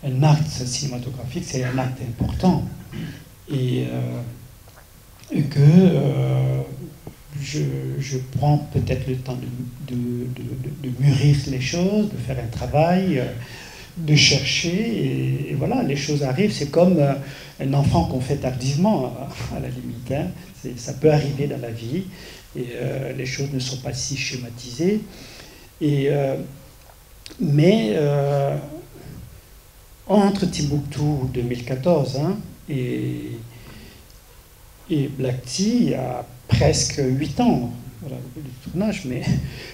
un acte cinématographique, c'est un acte important. Et que je prends peut-être le temps de mûrir les choses, de faire un travail, de chercher, et voilà, les choses arrivent. C'est comme un enfant qu'on fait tardivement, à la limite. Hein. Ça peut arriver dans la vie, et les choses ne sont pas si schématisées. Mais entre Timbuktu 2014 hein, et Black Tea, il y a presque 8 ans, voilà, le tournage,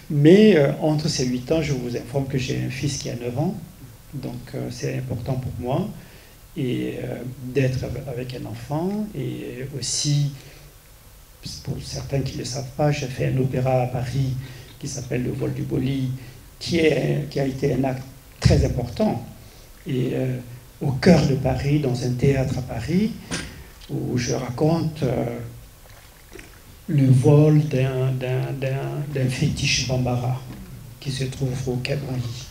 mais entre ces 8 ans, je vous informe que j'ai un fils qui a 9 ans, donc c'est important pour moi, et d'être avec un enfant, et aussi, pour certains qui ne le savent pas, j'ai fait un opéra à Paris qui s'appelle Le Vol du Boli, qui a été un acte très important, et au cœur de Paris, dans un théâtre à Paris, où je raconte le vol d'un fétiche Bambara qui se trouve au Quai Branly.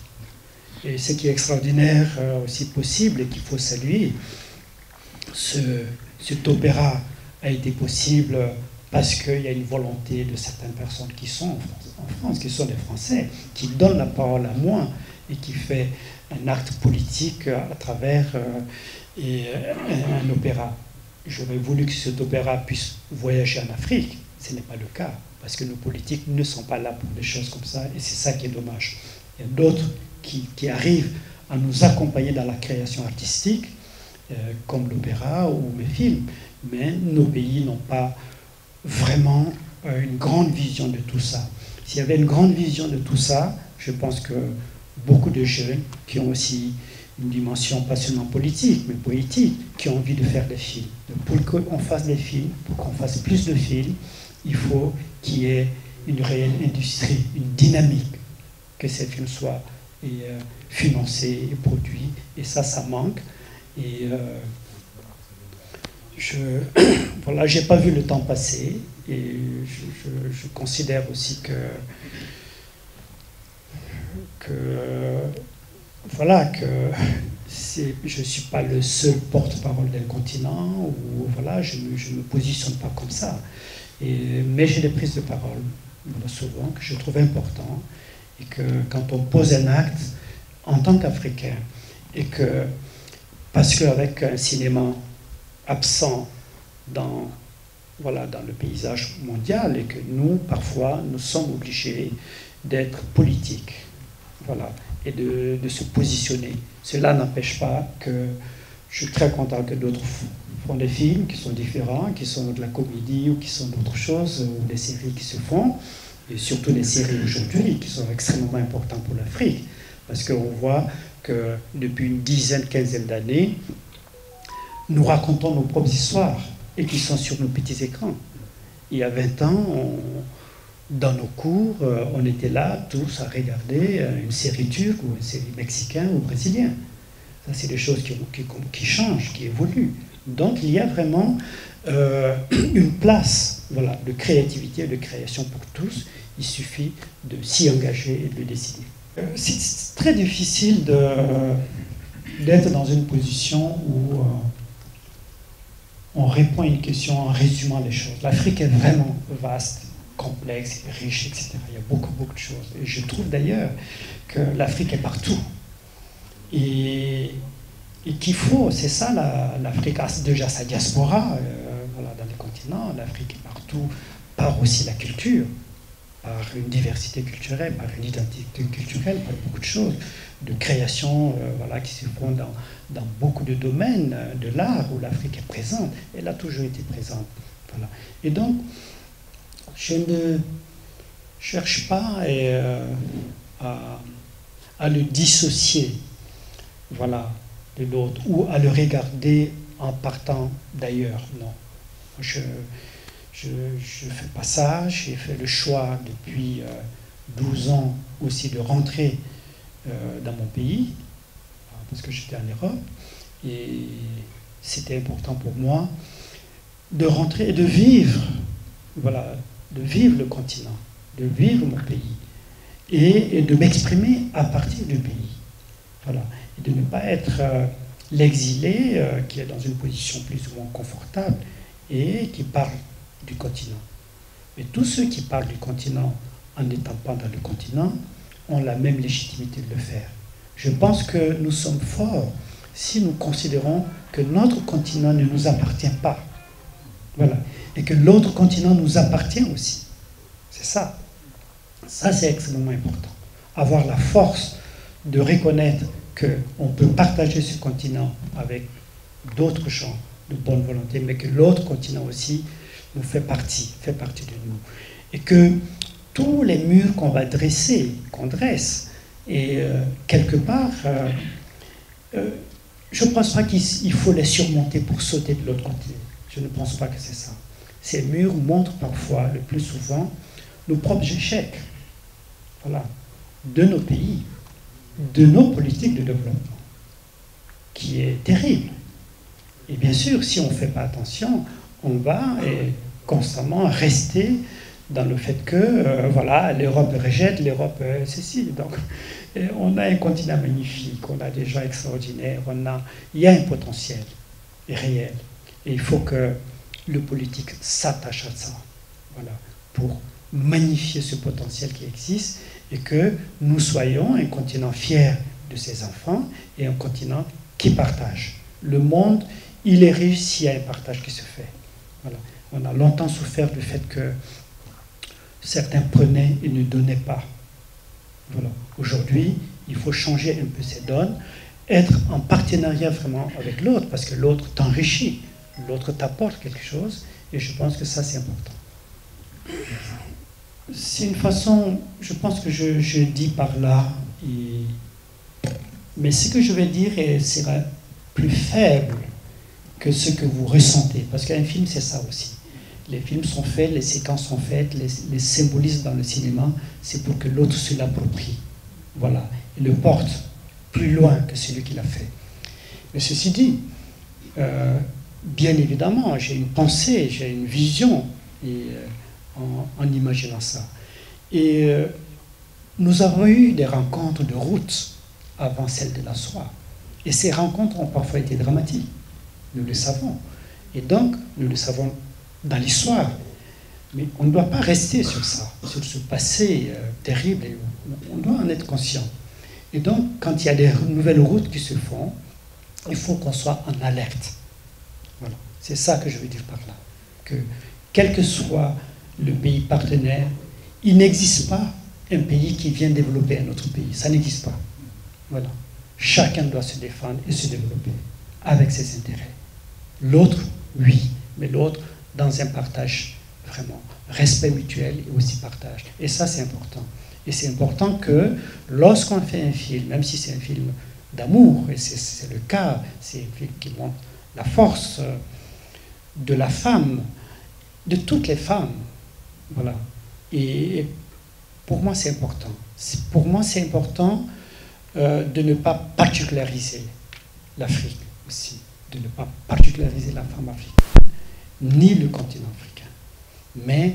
Et ce qui est extraordinaire, aussi possible, et qu'il faut saluer, cet opéra a été possible parce qu'il y a une volonté de certaines personnes qui sont en France, qui sont des Français, qui donnent la parole à moi et qui fait un acte politique à travers un opéra. J'aurais voulu que cet opéra puisse voyager en Afrique. Ce n'est pas le cas, parce que nos politiques ne sont pas là pour des choses comme ça, et c'est ça qui est dommage. Il y a d'autres qui arrivent à nous accompagner dans la création artistique, comme l'opéra ou mes films, mais nos pays n'ont pas vraiment une grande vision de tout ça. S'il y avait une grande vision de tout ça, je pense que beaucoup de jeunes qui ont aussi une dimension pas seulement politique, mais poétique, qui ont envie de faire des films. Donc pour qu'on fasse des films, pour qu'on fasse plus de films, il faut qu'il y ait une réelle industrie, une dynamique, que ces films soient financés et produits. Et ça manque. Et voilà, j'ai pas vu le temps passer. Et je considère aussi que voilà, que je ne suis pas le seul porte-parole d'un continent, ou voilà, je ne me positionne pas comme ça. Mais j'ai des prises de parole, souvent, que je trouve important, et que quand on pose un acte en tant qu'Africain, et que, parce qu'avec un cinéma absent dans le paysage mondial, et que nous, parfois, nous sommes obligés d'être politiques, voilà, et de se positionner. Cela n'empêche pas que je suis très content que d'autres font des films qui sont différents, qui sont de la comédie ou qui sont d'autres choses, ou des séries qui se font, et surtout les séries aujourd'hui qui sont extrêmement importantes pour l'Afrique, parce qu'on voit que depuis une dizaine, quinzaine d'années, nous racontons nos propres histoires et qui sont sur nos petits écrans. Il y a 20 ans, dans nos cours, on était là tous à regarder une série turque ou une série mexicaine ou brésilienne. Ça, c'est des choses qui changent, qui évoluent. Donc, il y a vraiment une place, voilà, de créativité et de création pour tous. Il suffit de s'y engager et de le décider. C'est très difficile d'être dans une position où on répond à une question en résumant les choses. L'Afrique est vraiment vaste, complexe, riche, etc. Il y a beaucoup, beaucoup de choses. Et je trouve d'ailleurs que l'Afrique est partout. Et qu'il faut, c'est ça, l'Afrique a déjà sa diaspora, voilà, dans les continents. L'Afrique est partout, par aussi la culture, par une diversité culturelle, par une identité culturelle, par beaucoup de choses, de création, voilà, qui se font dans beaucoup de domaines de l'art où l'Afrique est présente. Elle a toujours été présente. Voilà. Et donc, je ne cherche pas à le dissocier, voilà, de l'autre, ou à le regarder en partant d'ailleurs. Non. Je ne fais pas ça. J'ai fait le choix depuis 12 ans aussi de rentrer dans mon pays, parce que j'étais en Europe, et c'était important pour moi de rentrer et de vivre, voilà, de vivre le continent, de vivre mon pays, et de m'exprimer à partir du pays. Voilà. Et de ne pas être l'exilé qui est dans une position plus ou moins confortable et qui parle du continent. Mais tous ceux qui parlent du continent en n'étant pas dans le continent ont la même légitimité de le faire. Je pense que nous sommes forts si nous considérons que notre continent ne nous appartient pas. Voilà. Et que l'autre continent nous appartient aussi. C'est ça. Ça, c'est extrêmement important. Avoir la force de reconnaître qu'on peut partager ce continent avec d'autres gens de bonne volonté, mais que l'autre continent aussi nous fait partie de nous. Et que tous les murs qu'on va dresser, qu'on dresse, et quelque part, je ne pense pas qu'il faut les surmonter pour sauter de l'autre côté. Je ne pense pas que c'est ça. Ces murs montrent parfois, le plus souvent, nos propres échecs, voilà, de nos pays, de nos politiques de développement, qui est terrible. Et bien sûr, si on ne fait pas attention, on va constamment rester dans le fait que, voilà, l'Europe rejette, l'Europe ceci. Donc, on a un continent magnifique, on a des gens extraordinaires, il y a un potentiel réel. Et il faut que le politique s'attache à ça, voilà, pour magnifier ce potentiel qui existe et que nous soyons un continent fier de ses enfants et un continent qui partage. Le monde, il est riche s'il y a un partage qui se fait. Voilà. On a longtemps souffert du fait que certains prenaient et ne donnaient pas. Voilà. Aujourd'hui, il faut changer un peu ces donnes, être en partenariat vraiment avec l'autre, parce que l'autre t'enrichit, l'autre t'apporte quelque chose, et je pense que ça, c'est important. C'est une façon, je pense que je dis par là, mais ce que je vais dire sera plus faible que ce que vous ressentez, parce qu'un film, c'est ça aussi. Les films sont faits, les séquences sont faites, les symbolismes dans le cinéma, c'est pour que l'autre se l'approprie. Voilà, et le porte plus loin que celui qui l'a fait. Mais ceci dit, bien évidemment, j'ai une pensée, j'ai une vision en imaginant ça. Et nous avons eu des rencontres de route avant celle de la soie. Et ces rencontres ont parfois été dramatiques. Nous le savons. Et donc, nous le savons dans l'histoire. Mais on ne doit pas rester sur ça, sur ce passé terrible. Et on doit en être conscient. Et donc, quand il y a des nouvelles routes qui se font, il faut qu'on soit en alerte. Voilà. C'est ça que je veux dire par là. Que, quel que soit le pays partenaire, il n'existe pas un pays qui vient développer un autre pays. Ça n'existe pas. Voilà. Chacun doit se défendre et se développer avec ses intérêts. L'autre, oui, mais l'autre dans un partage vraiment, respect mutuel et aussi partage. Et ça, c'est important. Et c'est important que lorsqu'on fait un film, même si c'est un film d'amour, et c'est le cas, c'est un film qui montre la force de la femme, de toutes les femmes, voilà. Et pour moi, c'est important. Pour moi, c'est important de ne pas particulariser l'Afrique aussi, de ne pas particulariser la femme africaine, ni le continent africain, mais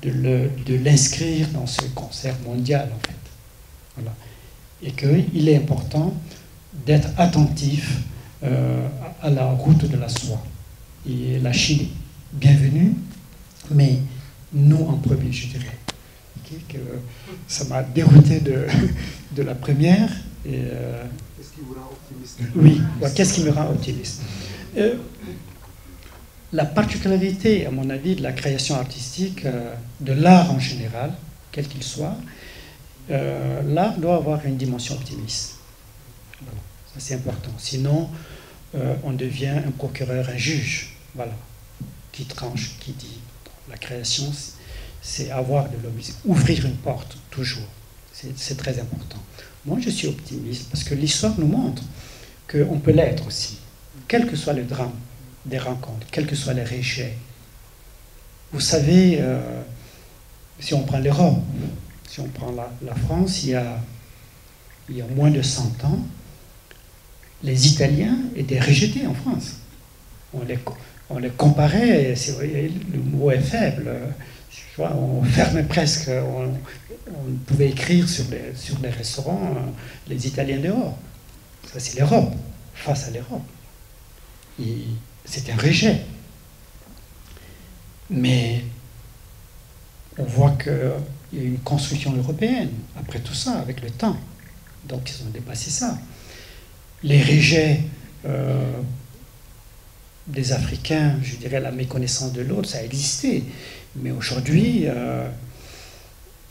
de l'inscrire dans ce concert mondial, en fait. Voilà. Et qu'il est important d'être attentif à la route de la soie. Et la Chine, bienvenue, mais nous en premier, je dirais. Que ça m'a dérouté de la première. Qu'est-ce qui vous rend optimiste? Oui, qu'est-ce qui me rend optimiste? La particularité, à mon avis, de la création artistique, de l'art en général, quel qu'il soit, l'art doit avoir une dimension optimiste. Voilà. Ça, c'est important. Sinon, on devient un procureur, un juge, voilà, qui tranche, qui dit. La création, c'est avoir de l'optimisme, ouvrir une porte, toujours. C'est très important. Moi, je suis optimiste parce que l'histoire nous montre qu'on peut l'être aussi, quel que soit le drame des rencontres, quels que soient les rejets. Vous savez, si on prend l'Europe, si on prend la France, il y a moins de 100 ans, les Italiens étaient rejetés en France. On les comparait, c'est vrai, le mot est faible, on fermait presque, on pouvait écrire sur les restaurants les Italiens dehors. Ça, c'est l'Europe, face à l'Europe. C'est un rejet. Mais on voit qu'il y a une construction européenne, après tout ça, avec le temps. Donc, ils ont dépassé ça. Les rejets des Africains, je dirais la méconnaissance de l'autre, ça a existé. Mais aujourd'hui,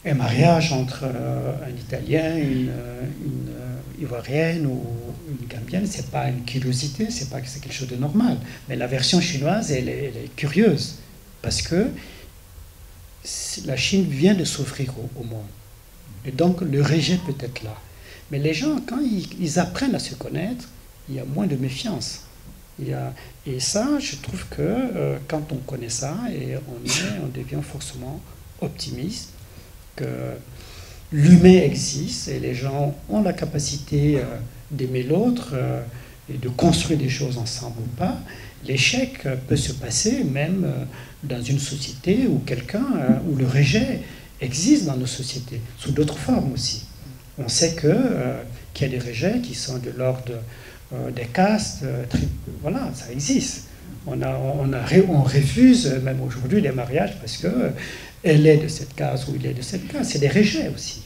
un mariage entre un Italien, une Ivoirienne ou une Gambienne, c'est pas une curiosité, c'est quelque chose de normal. Mais la version chinoise, elle est curieuse, parce que la Chine vient de s'offrir au monde. Et donc, le rejet peut être là. Mais les gens, quand ils apprennent à se connaître, il y a moins de méfiance. Et ça, je trouve que quand on connaît ça, et on devient forcément optimiste, que l'humain existe et les gens ont la capacité d'aimer l'autre et de construire des choses ensemble ou pas. L'échec peut se passer même dans une société où où le rejet existe dans nos sociétés, sous d'autres formes aussi. On sait qu'il y a des rejets qui sont de l'ordre des castes, voilà, ça existe. On refuse même aujourd'hui les mariages parce que elle est de cette case ou il est de cette case. C'est des rejets aussi.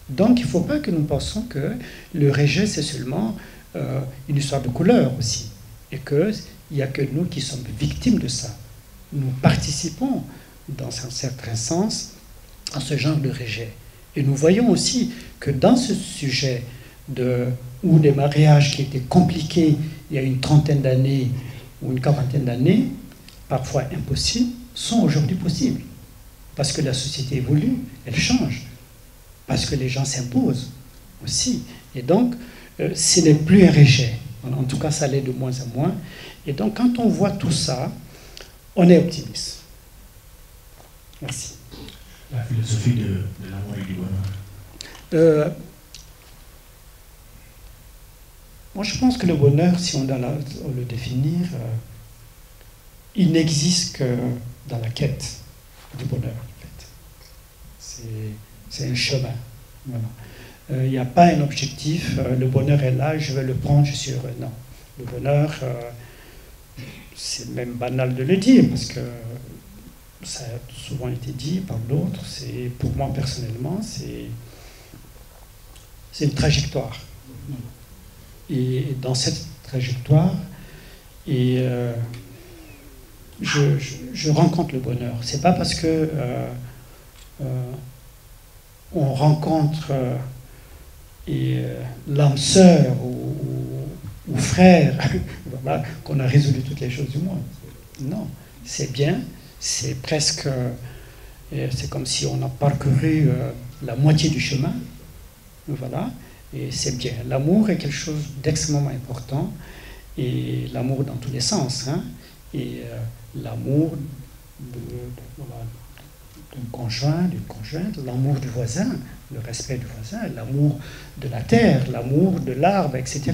Donc il ne faut pas que nous pensions que le rejet c'est seulement une histoire de couleur aussi. Et qu'il n'y a que nous qui sommes victimes de ça. Nous participons dans un certain sens à ce genre de rejet. Et nous voyons aussi que dans ce sujet où des mariages qui étaient compliqués il y a une trentaine d'années ou une quarantaine d'années, parfois impossibles, sont aujourd'hui possibles. Parce que la société évolue, elle change. Parce que les gens s'imposent aussi. Et donc, ce n'est plus un rejet. En tout cas, ça l'est de moins en moins. Et donc, quand on voit tout ça, on est optimiste. Merci. La philosophie de l'amour et du bonheur. Moi, je pense que le bonheur, si on doit le définir, il n'existe que dans la quête du bonheur, en fait. C'est un chemin. Voilà. Il n'y a pas un objectif, le bonheur est là, je vais le prendre, je suis heureux. Non. Le bonheur, c'est même banal de le dire, parce que ça a souvent été dit par d'autres, pour moi personnellement, c'est une trajectoire. Et dans cette trajectoire, je rencontre le bonheur. C'est pas parce que on rencontre l'âme sœur ou frère voilà, qu'on a résolu toutes les choses du monde. Non, c'est bien, c'est presque... c'est comme si on a parcouru la moitié du chemin. Voilà. Et c'est bien. L'amour est quelque chose d'extrêmement important, et l'amour dans tous les sens. Hein. Et l'amour d'un conjoint, d'une conjointe, l'amour du voisin, le respect du voisin, l'amour de la terre, l'amour de l'arbre, etc.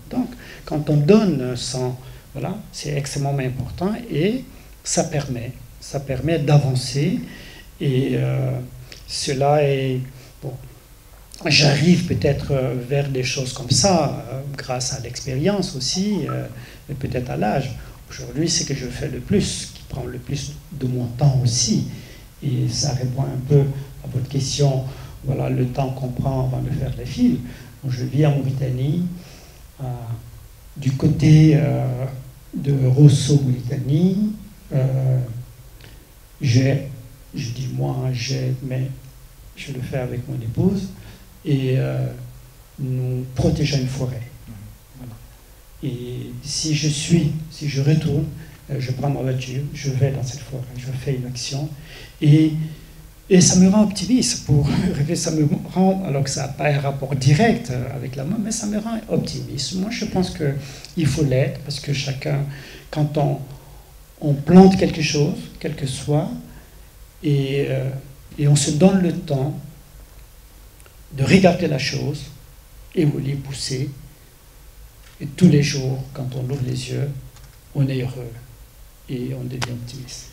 Donc, quand on donne sans... Voilà, c'est extrêmement important, et ça permet d'avancer, et cela est... Bon, j'arrive peut-être vers des choses comme ça, grâce à l'expérience aussi, mais peut-être à l'âge. Aujourd'hui, c'est ce que je fais le plus, qui prend le plus de mon temps aussi. Et ça répond un peu à votre question, voilà, le temps qu'on prend avant de faire les films. Donc, je vis en Mauritanie, du côté de Rosso, Mauritanie. Je dis moi, mais je le fais avec mon épouse. Et nous protégeons une forêt. Voilà. Et si je retourne, je prends ma voiture, je vais dans cette forêt, je fais une action, et ça me rend optimiste. Ça me rend, alors que ça n'a pas un rapport direct avec la mort, mais ça me rend optimiste. Moi, je pense qu'il faut l'être, parce que chacun, quand on plante quelque chose, quel que soit, et on se donne le temps de regarder la chose, évoluer, pousser, et tous les jours, quand on ouvre les yeux, on est heureux et on devient optimiste.